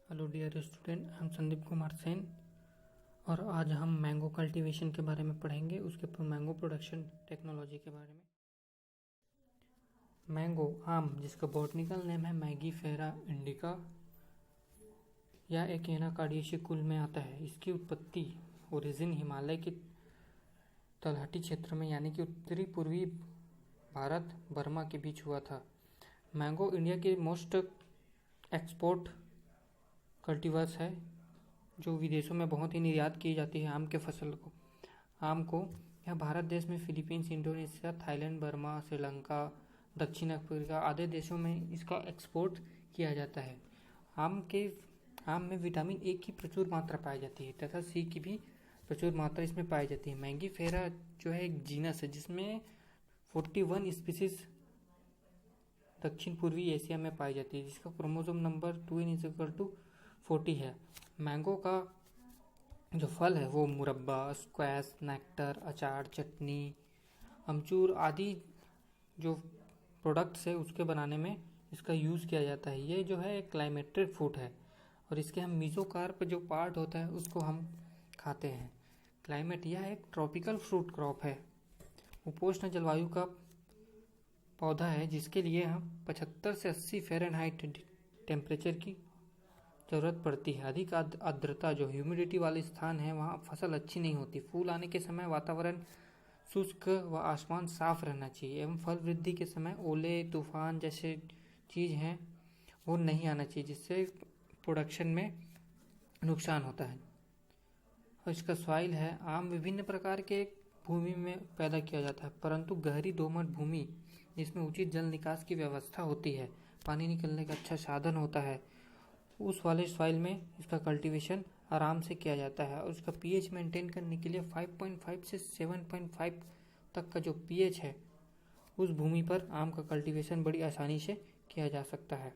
Hello dear student, I am Sandeep Kumar Sen और आज हम मैंगो कल्टीवेशन के बारे में पढ़ेंगे, उसके मैंगो प्रोडक्शन टेक्नोलॉजी के बारे में। मैंगो आम, जिसका बॉटनिकल नेम है मैंगीफेरा इंडिका या एकेनाकार्डियेसी कुल में आता है। इसकी उत्पत्ति ओरिजिन हिमालय के तलहटी क्षेत्र में यानी कि उत्तरी पूर्वी भारत बर्मा के बीच हुआ था। मैंगो इंडिया के मोस्ट एक्सपोर्ट कल्टीवर्स है जो विदेशों में बहुत ही निर्यात की जाती है। आम के फसल को यह भारत देश में Philippines, Indonesia, Thailand, Burma, Sri Lanka, दक्षिण अफ्रीका आदि देशों में इसका एक्सपोर्ट किया जाता है। आम में विटामिन ए की प्रचुर मात्रा पाई जाती है तथा सी की भी प्रचुर मात्रा इसमें पाई जाती है। मैंगीफेरा जो है एक जीनस है जिसमें 41 स्पीसीज दक्षिण पूर्वी एशिया में पाई जाती है, जिसका क्रोमोसोम नंबर 2n=40 है। मैंगो का जो फल है वो मुरब्बा, स्क्वैश, नेक्टर, अचार, चटनी, अमचूर आदि जो प्रोडक्ट्स है उसके बनाने में इसका यूज़ किया जाता है। ये जो है एक क्लाइमेटेड फ्रूट है और इसके हम मीजोकार्प जो पार्ट होता है उसको हम खाते हैं। यह एक ट्रॉपिकल फ्रूट क्रॉप है, उपोष्ण जलवायु का पौधा है जिसके लिए हम 75 से 80 फ़ारेनहाइट टेम्परेचर की ज़रूरत पड़ती है। अधिक आर्द्रता जो ह्यूमिडिटी वाले स्थान है वहाँ फसल अच्छी नहीं होती। फूल आने के समय वातावरण शुष्क व आसमान साफ रहना चाहिए एवं फल वृद्धि के समय ओले, तूफान जैसे चीज़ हैं वो नहीं आना चाहिए, जिससे प्रोडक्शन में नुकसान होता है। और इसका सॉइल है, आम विभिन्न प्रकार के भूमि में पैदा किया जाता है, परंतु गहरी दोमट भूमि जिसमें उचित जल निकास की व्यवस्था होती है, पानी निकलने का अच्छा साधन होता है, उस वाले सॉइल में इसका कल्टीवेशन आराम से किया जाता है। और उसका पीएच मेंटेन करने के लिए 5.5 से 7.5 तक का जो पीएच है उस भूमि पर आम का कल्टीवेशन बड़ी आसानी से किया जा सकता है।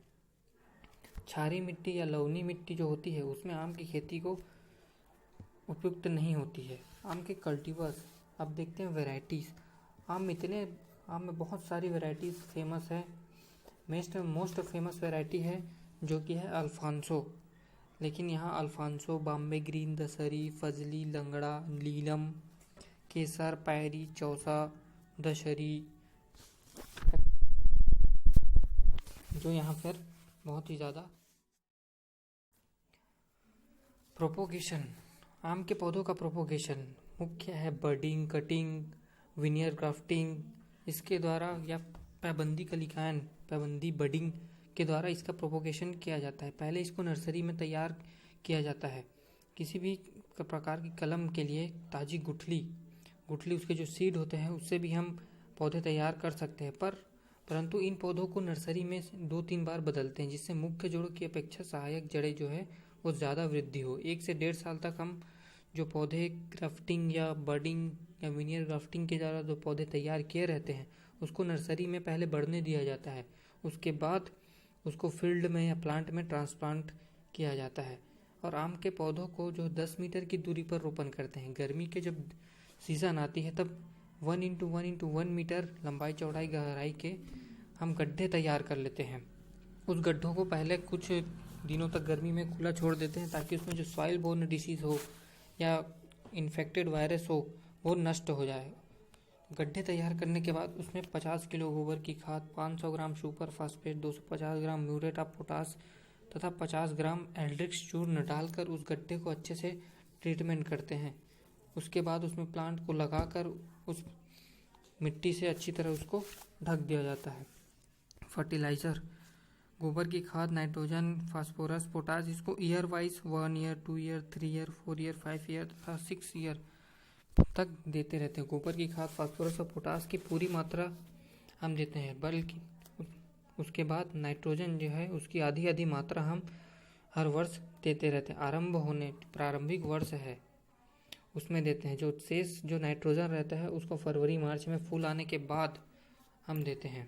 क्षारीय मिट्टी या लवणीय मिट्टी जो होती है उसमें आम की खेती को उपयुक्त नहीं होती है। आम के कल्टीवर्स अब देखते हैं वैरायटीज़। आम में बहुत सारी वैरायटीज़ फेमस है। मोस्ट फेमस वैरायटी है जो कि है अल्फांसो। लेकिन यहाँ अल्फांसो, बॉम्बे ग्रीन, दशहरी, फजली, लंगड़ा, नीलम, केसर, पैरी, चौसा, दशहरी जो यहाँ पर बहुत ही ज़्यादा। प्रोपोगेशन, आम के पौधों का प्रोपोगेशन मुख्य है बडिंग, कटिंग, विनियर ग्राफ्टिंग इसके द्वारा या पैबंदी बडिंग के द्वारा इसका प्रोपोगेशन किया जाता है। पहले इसको नर्सरी में तैयार किया जाता है। किसी भी प्रकार की कलम के लिए ताजी गुठली उसके जो सीड होते हैं उससे भी हम पौधे तैयार कर सकते हैं, परंतु इन पौधों को नर्सरी में 2-3 बार बदलते हैं, जिससे मुख्य जड़ों की अपेक्षा सहायक जड़ें जो है वो ज़्यादा वृद्धि हो। 1 से 1.5 साल तक हम जो पौधे ग्राफ्टिंग या बडिंग या विनियर ग्राफ्टिंग के द्वारा जो पौधे तैयार किए रहते हैं उसको नर्सरी में पहले बढ़ने दिया जाता है, उसके बाद उसको फील्ड में या प्लांट में ट्रांसप्लांट किया जाता है। और आम के पौधों को जो 10 मीटर की दूरी पर रोपण करते हैं। गर्मी के जब सीज़न आती है तब 1x1x1 मीटर लंबाई, चौड़ाई, गहराई के हम गड्ढे तैयार कर लेते हैं। उस गड्ढों को पहले कुछ दिनों तक गर्मी में खुला छोड़ देते हैं ताकि उसमें जो सॉइल बोर्न डिसीज़ हो या इन्फेक्टेड वायरस हो वो नष्ट हो जाए। गड्ढे तैयार करने के बाद उसमें 50 किलो गोबर की खाद, 500 gram super phosphate, 250 gram muriate of potash तथा 50 ग्राम एल्ड्रिक्स चूर्ण डालकर उस गड्ढे को अच्छे से ट्रीटमेंट करते हैं। उसके बाद उसमें प्लांट को लगाकर उस मिट्टी से अच्छी तरह उसको ढक दिया जाता है। फर्टिलाइज़र, गोबर की खाद, नाइट्रोजन, फास्फोरस, पोटास इसको year wise 1 year, 2 year, 3 year, 4 year, 5 year तथा 6 ईयर तक देते रहते हैं। गोबर की खाद, फास्फोरस और पोटास की पूरी मात्रा हम देते हैं, बल्कि उसके बाद नाइट्रोजन जो है उसकी आधी मात्रा हम हर वर्ष देते रहते हैं। प्रारंभिक वर्ष है उसमें देते हैं। जो शेष जो नाइट्रोजन रहता है उसको फरवरी मार्च में फूल आने के बाद हम देते हैं।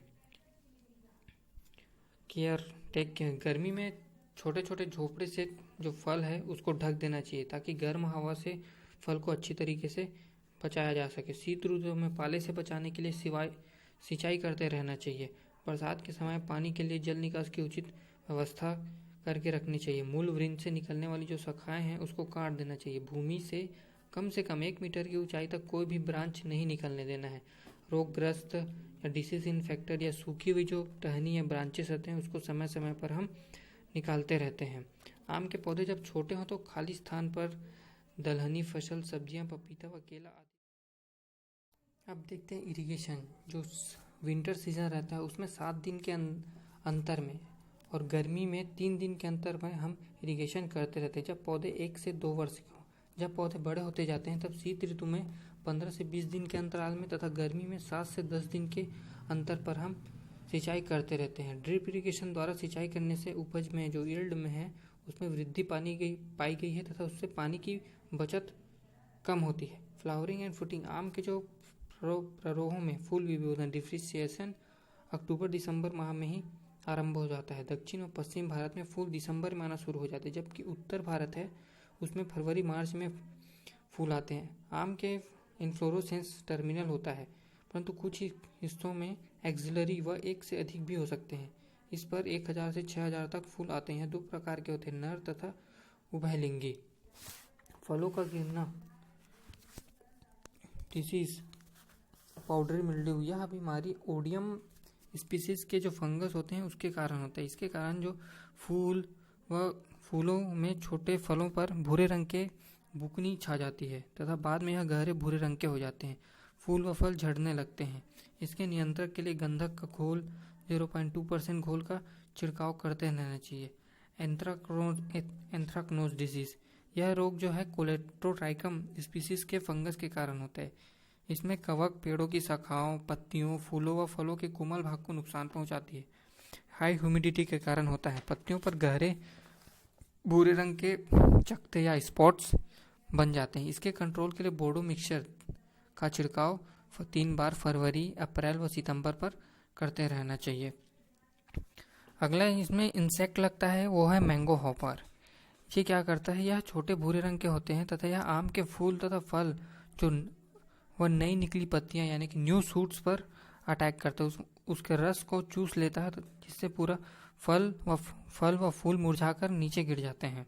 टेक केयर, गर्मी में छोटे छोटे झोपड़े से जो फल है उसको ढक देना चाहिए ताकि गर्म हवा से फल को अच्छी तरीके से बचाया जा सके। शीत ऋतु में पाले से बचाने के लिए सिंचाई करते रहना चाहिए। बरसात के समय पानी के लिए जल निकास की उचित व्यवस्था करके रखनी चाहिए। मूल वृंत से निकलने वाली जो शाखाएं हैं उसको काट देना चाहिए। भूमि से कम 1 मीटर की ऊंचाई तक कोई भी ब्रांच नहीं निकलने देना है। रोगग्रस्त या डिसीज इन्फेक्टेड या सूखी हुई जो टहनी या ब्रांचेस होते हैं उसको समय समय पर हम निकालते रहते हैं। आम के पौधे जब छोटे हों तो खाली स्थान पर दलहनी फसल, सब्जियां, पपीता व केला आदि। अब देखते हैं इरिगेशन। जो विंटर सीजन रहता है उसमें 7 दिन के अंतर में और गर्मी में 3 दिन के अंतर में हम इरिगेशन करते रहते हैं जब पौधे 1 से 2 वर्ष के हों। जब पौधे बड़े होते जाते हैं तब शीत ऋतु में 15 से 20 दिन के अंतराल में तथा गर्मी में 7 से 10 दिन के अंतर पर हम सिंचाई करते रहते हैं। ड्रिप इरिगेशन द्वारा सिंचाई करने से उपज में जो यील्ड में है उसमें वृद्धि पाई गई है तथा उससे पानी की बचत कम होती है। Flowering and fruiting. आम के जो प्ररोहों में फूल विभोधन डिफ्रेंशिएशन अक्टूबर दिसंबर माह में ही आरंभ हो जाता है। दक्षिण और पश्चिम भारत में फूल दिसंबर में आना शुरू हो जाते हैं, जबकि उत्तर भारत है उसमें फरवरी मार्च में फूल आते हैं। आम के इन्फ्लोरोसेंस टर्मिनल होता है, परंतु कुछ हिस्सों में एक्सिलरी व 1 से अधिक भी हो सकते हैं। इस पर 1000 से 6000 तक फूल आते हैं। 2 प्रकार के होते हैं, नर तथा उभयलिंगी। फलों का गिरना डिसीज पाउडरी मिल्ड्यू, यह बीमारी ओडियम स्पीसीज के जो फंगस होते हैं उसके कारण होता है। इसके कारण जो फूल व फूलों में छोटे फलों पर भूरे रंग के बुकनी छा जाती है तथा बाद में यह गहरे भूरे रंग के हो जाते हैं। फूल व फल झड़ने लगते हैं। इसके नियंत्रण के लिए गंधक का घोल 0.2% घोल का छिड़काव करते रहना चाहिए। एंथ्राक्नोज डिजीज, यह रोग जो है कोलेट्रोट्राइकम स्पीसीज के फंगस के कारण होता है। इसमें कवक पेड़ों की शाखाओं, पत्तियों, फूलों व फलों के कोमल भाग को नुकसान पहुंचाती है। हाई ह्यूमिडिटी के कारण होता है। पत्तियों पर गहरे भूरे रंग के चकत्ते या स्पॉट्स बन जाते हैं। इसके कंट्रोल के लिए बोडो मिक्सचर का छिड़काव 3 बार फरवरी, अप्रैल व सितंबर पर करते रहना चाहिए। अगला इसमें इंसेक्ट लगता है, वो है मैंगो हॉपर। ये क्या करता है, यह छोटे भूरे रंग के होते हैं तथा यह आम के फूल तथा फल जो वह नई निकली पत्तियां यानी कि न्यू शूट्स पर अटैक करता है। उसके रस को चूस लेता है जिससे पूरा फल व फूल मुरझाकर नीचे गिर जाते हैं।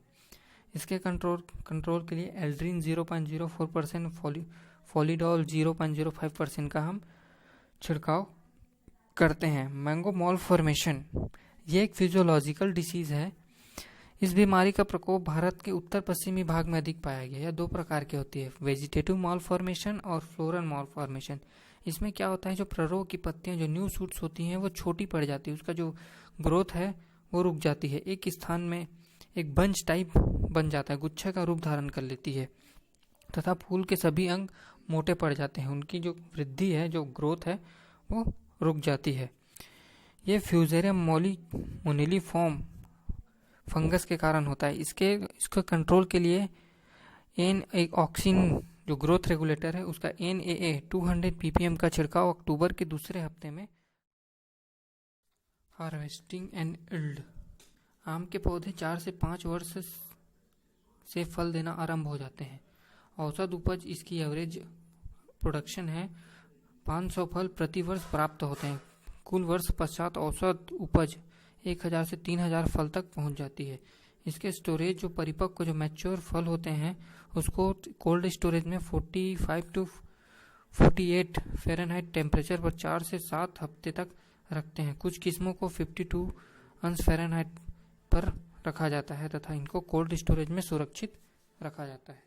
इसके कंट्रोल के लिए एल्ड्रीन 0.04%, फॉलीडॉल 0.05% का हम छिड़काव करते हैं। मैंगो मॉल फॉर्मेशन, ये एक फिजियोलॉजिकल डिसीज है। इस बीमारी का प्रकोप भारत के उत्तर पश्चिमी भाग में अधिक पाया गया। यह 2 प्रकार की होती है, वेजिटेटिव मॉल फॉर्मेशन और फ्लोरल मॉल फॉर्मेशन। इसमें क्या होता है, जो प्ररोह की पत्तियां जो न्यू शूट्स होती हैं वो छोटी पड़ जाती है, उसका जो ग्रोथ है वो रुक जाती है। एक स्थान में एक बंच टाइप बन जाता है, गुच्छे का रूप धारण कर लेती है तथा फूल के सभी अंग मोटे पड़ जाते हैं। उनकी जो वृद्धि है, जो ग्रोथ है वो रुक जाती है। ये फ्यूजेरियम मोनिलीफॉर्म फंगस के कारण होता है। इसके कंट्रोल के लिए एक ऑक्सिन जो ग्रोथ रेगुलेटर है उसका NAA 200 ppm का छिड़काव अक्टूबर के दूसरे हफ्ते में। हार्वेस्टिंग एंड यील्ड, आम के पौधे 4 से 5 वर्ष से फल देना आरंभ हो जाते हैं। औसत उपज, इसकी एवरेज प्रोडक्शन है 500 फल प्रति वर्ष प्राप्त होते हैं। कुल वर्ष पश्चात औसत उपज 1000 से 3000 फल तक पहुंच जाती है। इसके स्टोरेज, जो परिपक्व जो मैच्योर फल होते हैं उसको कोल्ड स्टोरेज में 45 to 48 फ़ारेनहाइट टेम्परेचर पर 4 से 7 हफ्ते तक रखते हैं। कुछ किस्मों को 52 अंश फ़ारेनहाइट पर रखा जाता है तथा इनको कोल्ड स्टोरेज में सुरक्षित रखा जाता है।